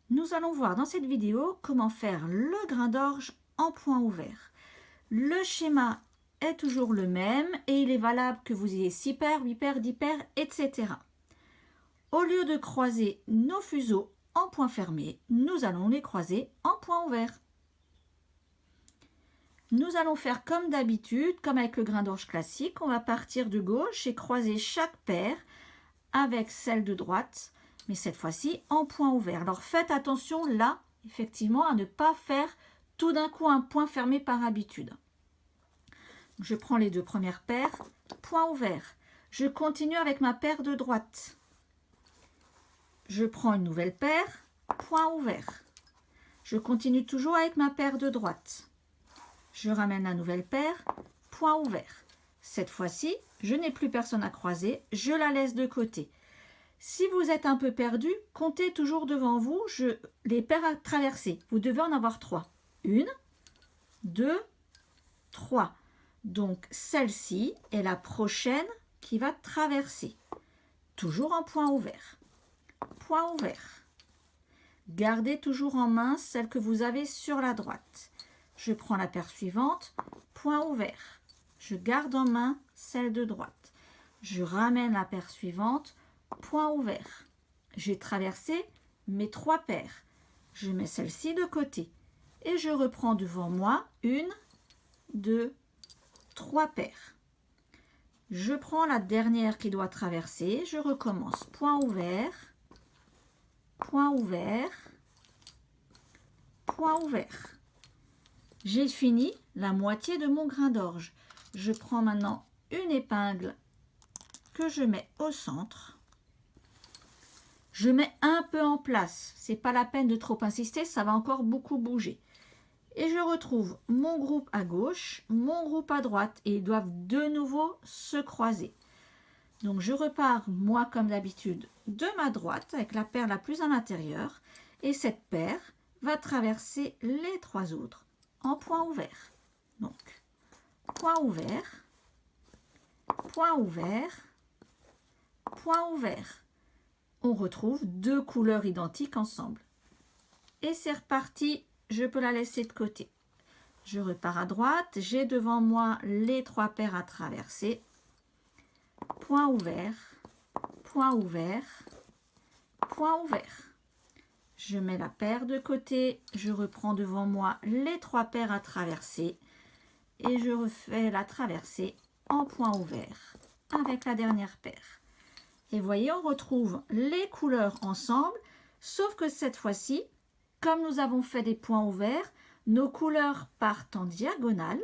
Nous allons voir dans cette vidéo comment faire le grain d'orge en point ouvert. Le schéma est toujours le même et il est valable que vous ayez 6 paires, 8 paires, 10 paires, etc. Au lieu de croiser nos fuseaux en point fermé, nous allons les croiser en point ouvert. Nous allons faire comme d'habitude, comme avec le grain d'orge classique. On va partir de gauche et croiser chaque paire avec celle de droite, mais cette fois-ci en point ouvert. Alors faites attention là, effectivement, à ne pas faire tout d'un coup un point fermé par habitude. Je prends les deux premières paires, point ouvert. Je continue avec ma paire de droite. Je prends une nouvelle paire, point ouvert. Je continue toujours avec ma paire de droite. Je ramène la nouvelle paire, point ouvert. Cette fois-ci, je n'ai plus personne à croiser, je la laisse de côté. Si vous êtes un peu perdu, comptez toujours devant vous les paires à traverser. Vous devez en avoir 3. 1, 2, 3. Donc celle-ci est la prochaine qui va traverser. Toujours en point ouvert. Point ouvert. Gardez toujours en main celle que vous avez sur la droite. Je prends la paire suivante, point ouvert. Je garde en main celle de droite. Je ramène la paire suivante, point ouvert. J'ai traversé mes 3 paires. Je mets celle-ci de côté et je reprends devant moi 1, 2, 3 paires. Je prends la dernière qui doit traverser. Je recommence, point ouvert, point ouvert, point ouvert. J'ai fini la moitié de mon grain d'orge. Je prends maintenant une épingle que je mets au centre. Je mets un peu en place. C'est pas la peine de trop insister, ça va encore beaucoup bouger. Et je retrouve mon groupe à gauche, mon groupe à droite et ils doivent de nouveau se croiser. Donc je repars, moi comme d'habitude, de ma droite avec la paire la plus à l'intérieur et cette paire va traverser les 3 autres en point ouvert. Donc, point ouvert, point ouvert, point ouvert. On retrouve 2 couleurs identiques ensemble. Et c'est reparti, je peux la laisser de côté. Je repars à droite, j'ai devant moi les 3 paires à traverser. Point ouvert, point ouvert, point ouvert. Je mets la paire de côté, je reprends devant moi les 3 paires à traverser et je refais la traversée en point ouvert avec la dernière paire. Et voyez, on retrouve les couleurs ensemble, sauf que cette fois-ci, comme nous avons fait des points ouverts, nos couleurs partent en diagonale,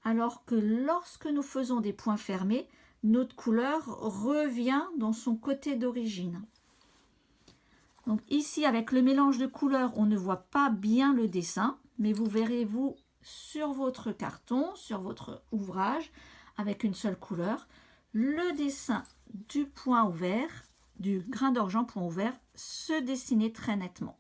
alors que lorsque nous faisons des points fermés, notre couleur revient dans son côté d'origine. Donc ici, avec le mélange de couleurs, on ne voit pas bien le dessin, mais vous verrez, vous, sur votre carton, sur votre ouvrage, avec une seule couleur, le dessin du point ouvert, du grain d'orge en point ouvert, se dessiner très nettement.